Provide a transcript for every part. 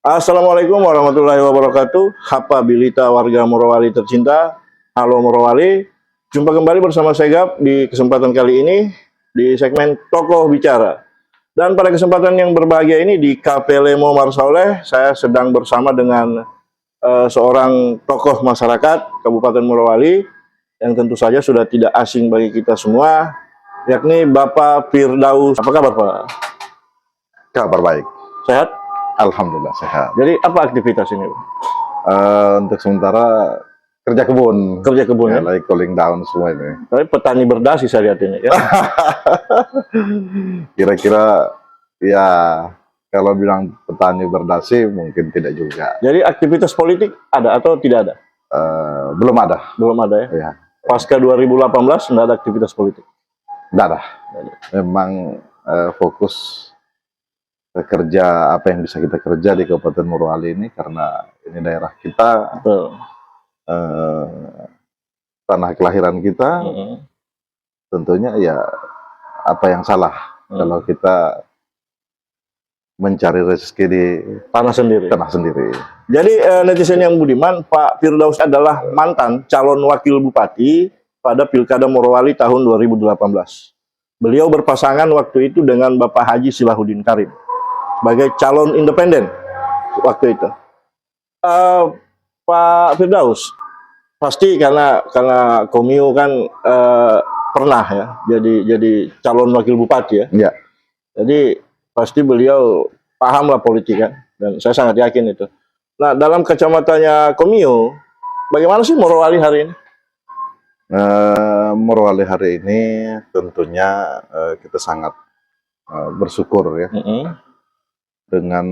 Assalamualaikum warahmatullahi wabarakatuh. Hapabilita warga Morowali tercinta. Halo Morowali. Jumpa kembali bersama saya Gap di kesempatan kali ini di segmen Tokoh Bicara. Dan pada kesempatan yang berbahagia ini di Cafe Lemo Marsaoleh, saya sedang bersama dengan seorang tokoh masyarakat Kabupaten Morowali yang tentu saja sudah tidak asing bagi kita semua, yakni Bapak Firdaus. Apa kabar Pak? Kabar baik. Sehat? Alhamdulillah sehat. Jadi apa aktivitas ini Pak? Untuk sementara kerja kebun. Kerja kebun ya? Lagi cooling down semua ini. Tapi petani berdasi saya lihat ini ya. Kira-kira ya kalau bilang petani berdasi mungkin tidak juga. Jadi aktivitas politik ada atau tidak ada? Belum ada. Belum ada ya? Ya. Pasca 2018 tidak ada aktivitas politik? Tidak ada. Memang fokus kerja apa yang bisa kita kerja di Kabupaten Morowali ini karena ini daerah kita. Betul. Tanah kelahiran kita. Tentunya ya apa yang salah kalau kita mencari rezeki di tanah sendiri. Jadi netizen yang budiman, Pak Firdaus adalah mantan calon wakil bupati pada Pilkada Morowali tahun 2018. Beliau berpasangan waktu itu dengan Bapak Haji Silahuddin Karim sebagai calon independen waktu itu. Pak Firdaus, pasti karena Komio kan pernah ya jadi calon wakil bupati ya. Ya. Jadi pasti beliau paham lah politik kan, dan saya sangat yakin itu. Nah, dalam kacamatanya Komio, bagaimana sih Morowali hari ini? Morowali hari ini tentunya kita sangat bersyukur ya. Dengan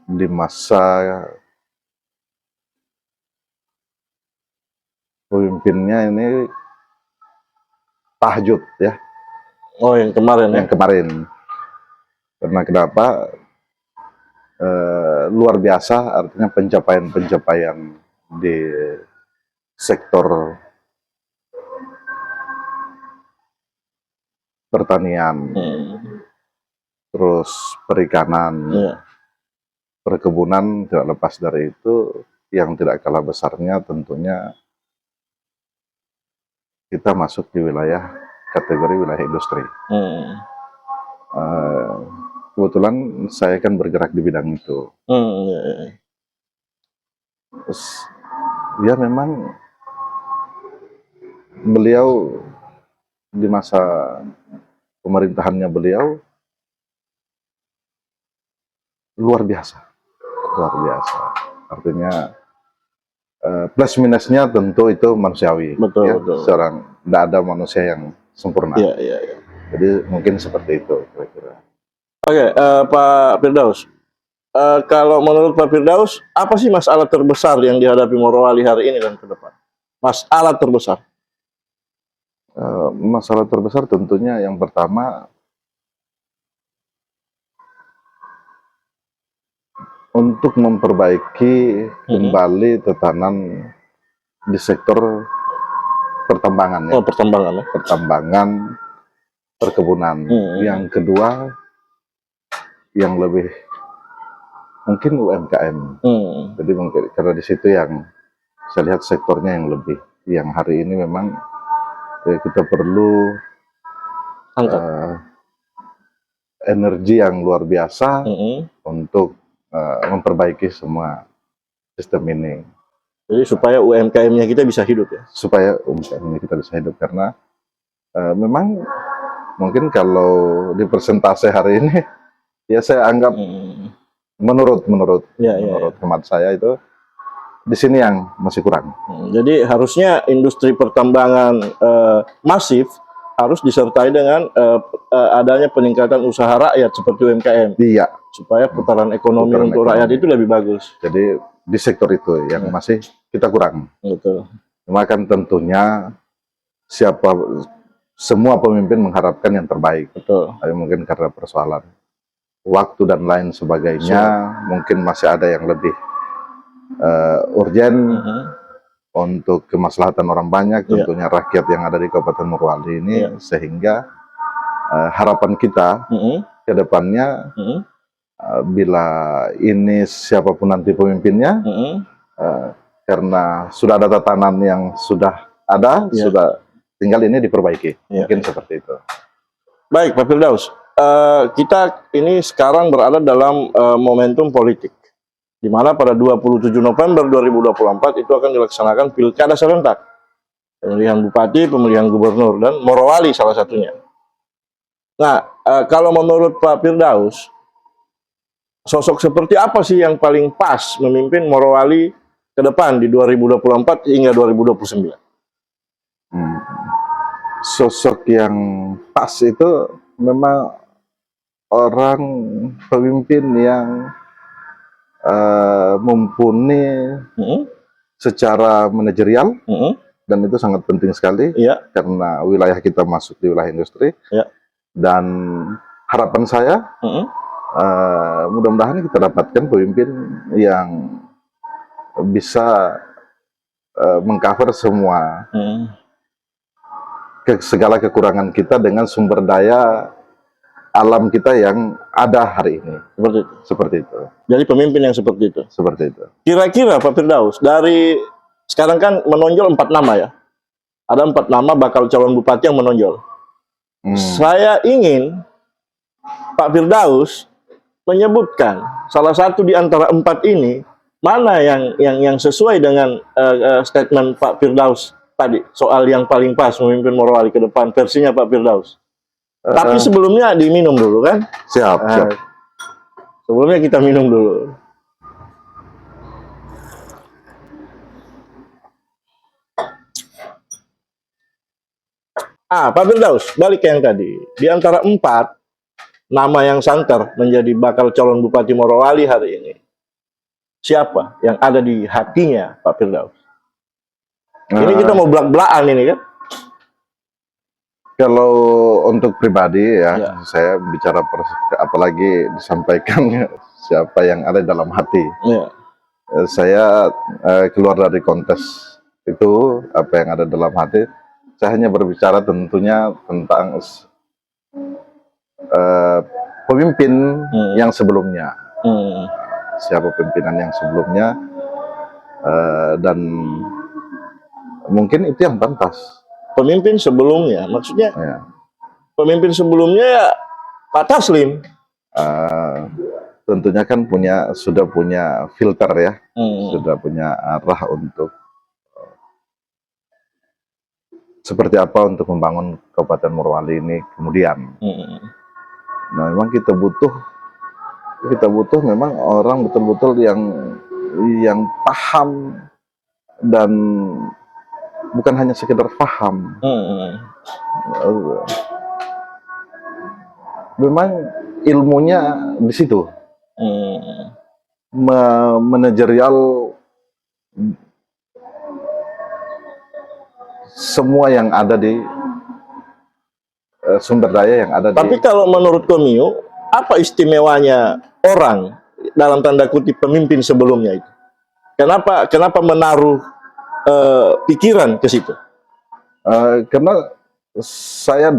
di masa pemimpinnya ini tahajud ya. Oh, yang kemarin ya? Yang kemarin. Karena kenapa? Luar biasa, artinya pencapaian-pencapaian di sektor pertanian, terus perikanan, perkebunan, tidak lepas dari itu. Yang tidak kalah besarnya tentunya kita masuk di wilayah kategori wilayah industri. Kebetulan saya kan bergerak di bidang itu. Terus, ya memang beliau di masa pemerintahannya beliau luar biasa. Artinya plus minusnya tentu itu manusiawi. Betul, ya. betul. Tidak ada manusia yang sempurna. Iya. Jadi mungkin seperti itu kira-kira. Oke, Pak Firdaus. Kalau menurut Pak Firdaus, apa sih masalah terbesar yang dihadapi Morowali hari ini dan ke depan? Masalah terbesar. Masalah terbesar tentunya yang pertama untuk memperbaiki kembali tatanan di sektor pertambangan ya. Pertambangan, perkebunan. Yang kedua yang lebih mungkin UMKM. Jadi mungkin karena di situ yang saya lihat sektornya yang lebih, yang hari ini memang kita perlu energi yang luar biasa untuk memperbaiki semua sistem ini. Jadi supaya UMKM-nya kita bisa hidup ya? Supaya UMKM-nya kita bisa hidup, karena memang mungkin kalau di persentase hari ini, ya saya anggap menurut hemat saya itu di sini yang masih kurang. Jadi harusnya industri pertambangan masif harus disertai dengan adanya peningkatan usaha rakyat seperti UMKM. Iya. Supaya putaran ekonomi untuk rakyat itu lebih bagus. Jadi di sektor itu yang masih kita kurang. Betul. Cuma kan tentunya semua pemimpin mengharapkan yang terbaik. Betul. Tapi mungkin karena persoalan waktu dan lain sebagainya, mungkin masih ada yang lebih urgen untuk kemaslahatan orang banyak, tentunya rakyat yang ada di Kabupaten Morowali ini, sehingga harapan kita ke depannya bila ini siapapun nanti pemimpinnya, karena sudah ada tatanan yang sudah ada, sudah tinggal ini diperbaiki, mungkin seperti itu. Baik, Pak Firdaus, kita ini sekarang berada dalam momentum politik, di mana pada 27 November 2024 itu akan dilaksanakan pilkada serentak, pemilihan bupati, pemilihan gubernur, dan Morowali salah satunya. Nah, kalau menurut Pak Firdaus, sosok seperti apa sih yang paling pas memimpin Morowali ke depan di 2024 hingga 2029? Sosok yang pas itu memang orang pemimpin yang mumpuni secara manajerial, dan itu sangat penting sekali karena wilayah kita masuk di wilayah industri, dan harapan saya mudah-mudahan kita dapatkan pemimpin yang bisa mengcover semua segala kekurangan kita dengan sumber daya alam kita yang ada hari ini. Seperti itu. Jadi pemimpin yang seperti itu. Seperti itu. Kira-kira Pak Firdaus, dari sekarang kan menonjol 4 nama ya. Ada 4 nama bakal calon bupati yang menonjol. Saya ingin Pak Firdaus menyebutkan salah satu di antara 4 ini, mana yang sesuai dengan statement Pak Firdaus tadi soal yang paling pas memimpin Morowali ke depan, versinya Pak Firdaus. Tapi sebelumnya diminum dulu kan? Siap. Sebelumnya kita minum dulu. Pak Firdaus, balik ke yang tadi. Di antara 4 nama yang santer menjadi bakal calon bupati Morowali hari ini, siapa yang ada di hatinya Pak Firdaus? Ini kita mau belak-belakan ini kan? Kalau untuk pribadi ya, saya bicara apalagi disampaikan siapa yang ada dalam hati. Saya keluar dari kontes itu, apa yang ada dalam hati. Saya hanya berbicara tentunya tentang pemimpin yang sebelumnya. Siapa pimpinan yang sebelumnya, dan mungkin itu yang pantas. Pemimpin sebelumnya, maksudnya pemimpin sebelumnya ya Pak Taslim. Tentunya kan sudah punya filter ya, sudah punya arah untuk seperti apa untuk membangun Kabupaten Morowali ini kemudian. Nah, memang kita butuh memang orang betul-betul yang paham, dan bukan hanya sekedar paham. Memang ilmunya di situ. Manajerial semua yang ada di sumber daya yang ada. Tapi kalau menurut Komio, apa istimewanya orang dalam tanda kutip pemimpin sebelumnya itu? Kenapa menaruh pikiran ke situ? Karena saya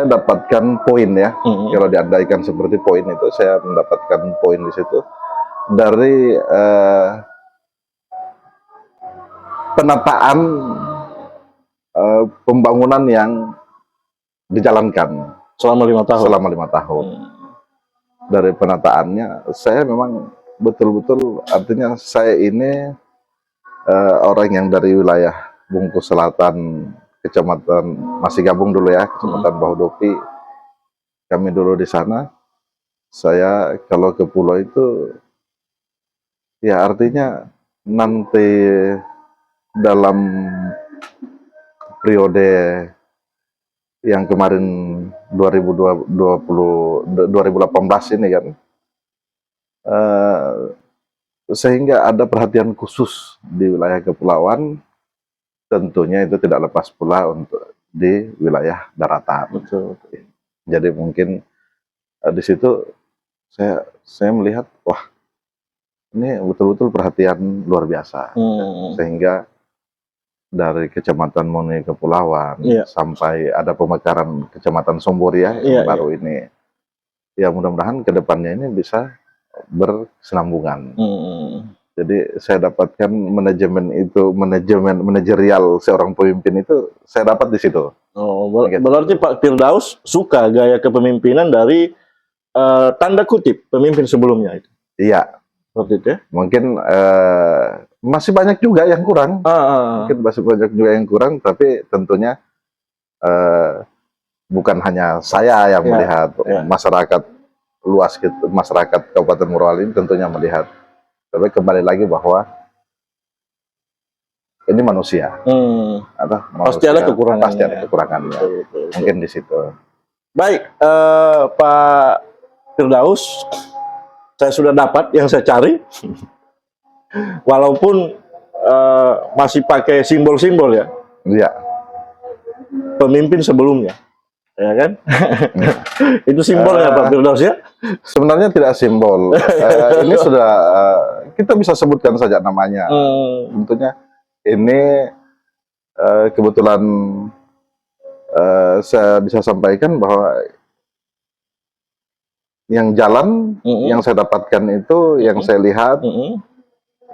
dapatkan poin ya. Kalau diandaikan seperti poin itu, saya mendapatkan poin di situ dari penataan pembangunan yang dijalankan selama 5 tahun. Selama 5 tahun. Dari penataannya, saya memang betul-betul, artinya saya ini orang yang dari wilayah Bungkus Selatan, kecamatan, masih gabung dulu ya, kecamatan Bahodopi. Kami dulu di sana. Saya kalau ke pulau itu, ya artinya nanti dalam periode yang kemarin 2018 ini kan, sehingga ada perhatian khusus di wilayah kepulauan, tentunya itu tidak lepas pula untuk di wilayah daratan. Jadi mungkin di situ saya melihat, wah ini betul-betul perhatian luar biasa, sehingga dari Kecamatan Mone Kepulauan sampai ada pemekaran Kecamatan Sombor ya yang baru ini. Ya mudah-mudahan ke depannya ini bisa berkesinambungan. Jadi saya dapatkan manajerial seorang pemimpin itu saya dapat di situ. Oh, berarti Pak Firdaus suka gaya kepemimpinan dari tanda kutip pemimpin sebelumnya itu. Iya. Seperti itu ya? Mungkin masih banyak juga yang kurang. Mungkin masih banyak juga yang kurang, tapi tentunya bukan hanya saya yang melihat, masyarakat luas gitu, masyarakat Kabupaten Morowali ini tentunya melihat. Tapi kembali lagi bahwa ini manusia. Pasti ada kekurangannya. Pasti ada kekurangannya. Mungkin di situ. Baik, Pak Firdaus, saya sudah dapat yang saya cari. Walaupun masih pakai simbol-simbol ya. Iya. Pemimpin sebelumnya. Ya kan? Itu simbolnya Pak Firdaus ya? Sebenarnya tidak simbol. Ini sudah kita bisa sebutkan saja namanya. Tentunya ini kebetulan saya bisa sampaikan bahwa yang jalan yang saya dapatkan itu, yang saya lihat,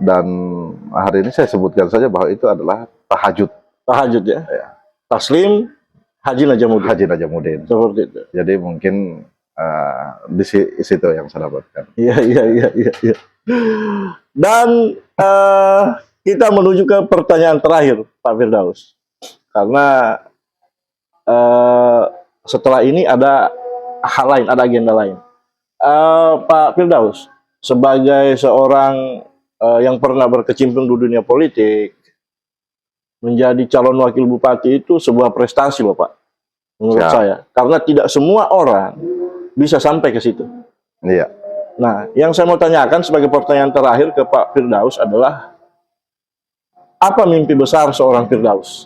dan hari ini saya sebutkan saja bahwa itu adalah tahajud. Tahajud ya? Taslim Haji Najamuddin. Haji Najamuddin. Seperti itu. Jadi mungkin di situ yang saya dapatkan. Iya. Dan kita menuju ke pertanyaan terakhir, Pak Firdaus. Karena setelah ini ada hal lain, ada agenda lain. Pak Firdaus, sebagai seorang yang pernah berkecimpung di dunia politik, menjadi calon wakil bupati itu sebuah prestasi loh Pak, menurut saya. Karena tidak semua orang bisa sampai ke situ. Iya. Nah, yang saya mau tanyakan sebagai pertanyaan terakhir ke Pak Firdaus adalah, apa mimpi besar seorang Firdaus?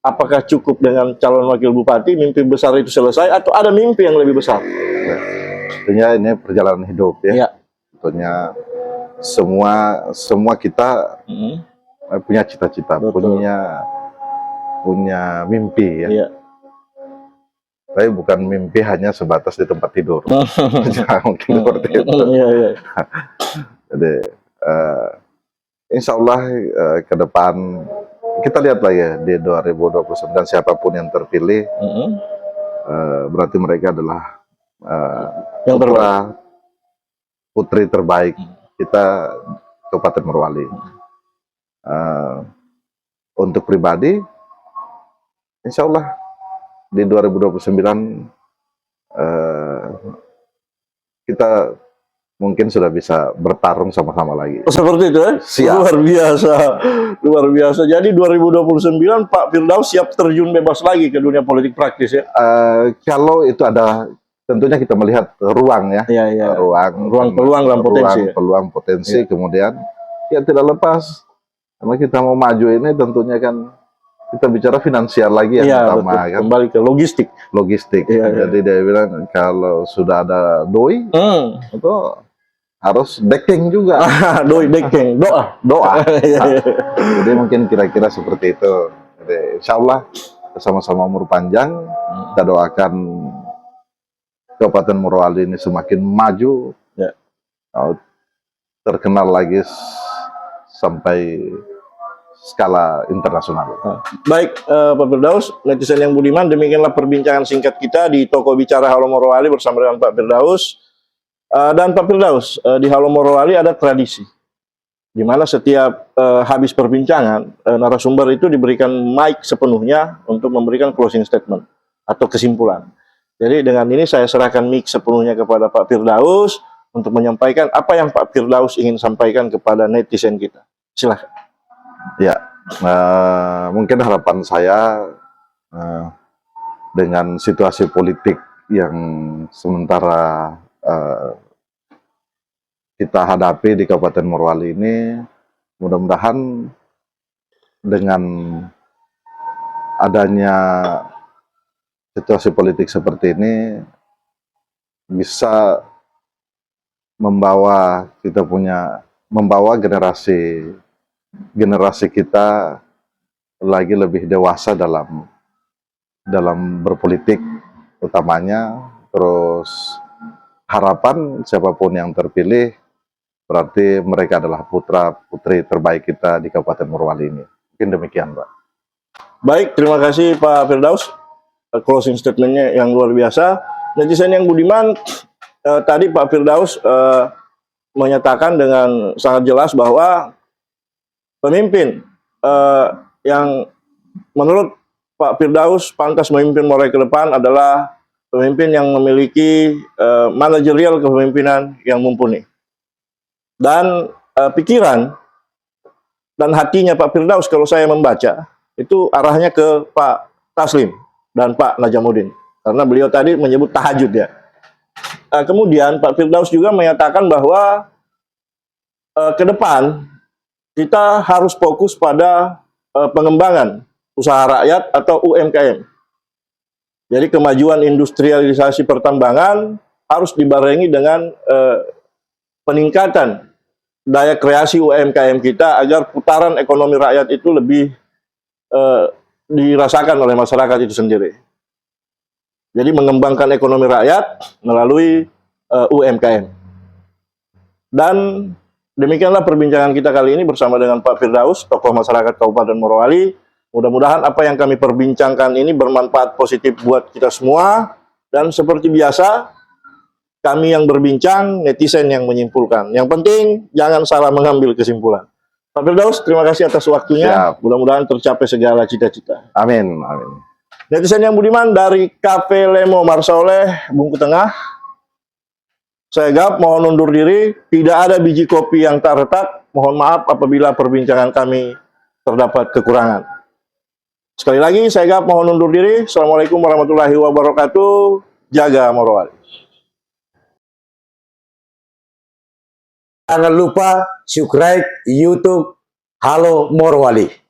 Apakah cukup dengan calon wakil bupati, mimpi besar itu selesai, atau ada mimpi yang lebih besar? Ya. Tentunya ini perjalanan hidup ya. Tentunya semua kita punya cita-cita, punya mimpi ya. Tapi bukan mimpi hanya sebatas di tempat tidur. Mungkin seperti itu. Jadi insya Allah ke depan kita lihat lah ya di 2029 siapapun yang terpilih, berarti mereka adalah yang putri terbaik kita Kabupaten Morowali. Untuk pribadi, insya Allah di 2029 kita mungkin sudah bisa bertarung sama-sama lagi. Seperti itu ya? Siap. Luar biasa. Jadi 2029 Pak Firdaus siap terjun bebas lagi ke dunia politik praktis ya? Kalau itu ada, tentunya kita melihat ruang ya. Ruang peluang dan potensi. Peluang potensi, kemudian ya tidak lepas. Karena kita mau maju ini tentunya kan kita bicara finansial lagi yang utama kan. Kembali ke logistik. Jadi dia bilang kalau sudah ada doi itu harus backing juga. Doi backing, doa. Jadi mungkin kira-kira seperti itu. Jadi insya Allah sama-sama umur panjang, kita doakan Kabupaten Morowali ini semakin maju, terkenal lagi sampai skala internasional. Baik, Pak Firdaus, netizen yang budiman, demikianlah perbincangan singkat kita di Toko Bicara Halo Morowali bersama dengan Pak Firdaus. Dan Pak Firdaus, di Halo Morowali ada tradisi, di mana setiap habis perbincangan, narasumber itu diberikan mic sepenuhnya untuk memberikan closing statement atau kesimpulan. Jadi dengan ini saya serahkan mic sepenuhnya kepada Pak Firdaus untuk menyampaikan apa yang Pak Firdaus ingin sampaikan kepada netizen kita. Silahkan. Ya, mungkin harapan saya dengan situasi politik yang sementara kita hadapi di Kabupaten Morowali ini, mudah-mudahan dengan adanya situasi politik seperti ini bisa membawa generasi kita lagi lebih dewasa dalam berpolitik utamanya. Terus harapan siapapun yang terpilih berarti mereka adalah putra-putri terbaik kita di Kabupaten Morowali ini. Mungkin demikian, Pak. Baik, terima kasih Pak Firdaus. Closing statementnya yang luar biasa. Netizen yang budiman, tadi Pak Firdaus menyatakan dengan sangat jelas bahwa pemimpin yang menurut Pak Firdaus pantas memimpin Morowali ke depan adalah pemimpin yang memiliki manajerial kepemimpinan yang mumpuni. Dan pikiran dan hatinya Pak Firdaus kalau saya membaca itu arahnya ke Pak Taslim dan Pak Najamuddin, karena beliau tadi menyebut tahajud ya. Kemudian Pak Firdaus juga menyatakan bahwa ke depan kita harus fokus pada pengembangan usaha rakyat atau UMKM. Jadi kemajuan industrialisasi pertambangan harus dibarengi dengan peningkatan daya kreasi UMKM kita agar putaran ekonomi rakyat itu lebih dirasakan oleh masyarakat itu sendiri. Jadi mengembangkan ekonomi rakyat melalui UMKM. Dan demikianlah perbincangan kita kali ini bersama dengan Pak Firdaus, tokoh masyarakat Kabupaten Morowali. Mudah-mudahan apa yang kami perbincangkan ini bermanfaat positif buat kita semua. Dan seperti biasa, kami yang berbincang, netizen yang menyimpulkan. Yang penting, jangan salah mengambil kesimpulan. Pak Firdaus, terima kasih atas waktunya. Mudah-mudahan tercapai segala cita-cita. Amin, amin. Netizen yang budiman dari Cafe Lemo Marsoleh, Bungku Tengah. Saya Gap, mohon undur diri. Tidak ada biji kopi yang tak retak. Mohon maaf apabila perbincangan kami terdapat kekurangan. Sekali lagi, saya Gap, mohon undur diri. Assalamualaikum warahmatullahi wabarakatuh. Jaga Morowali. Jangan lupa subscribe YouTube Halo Morowali.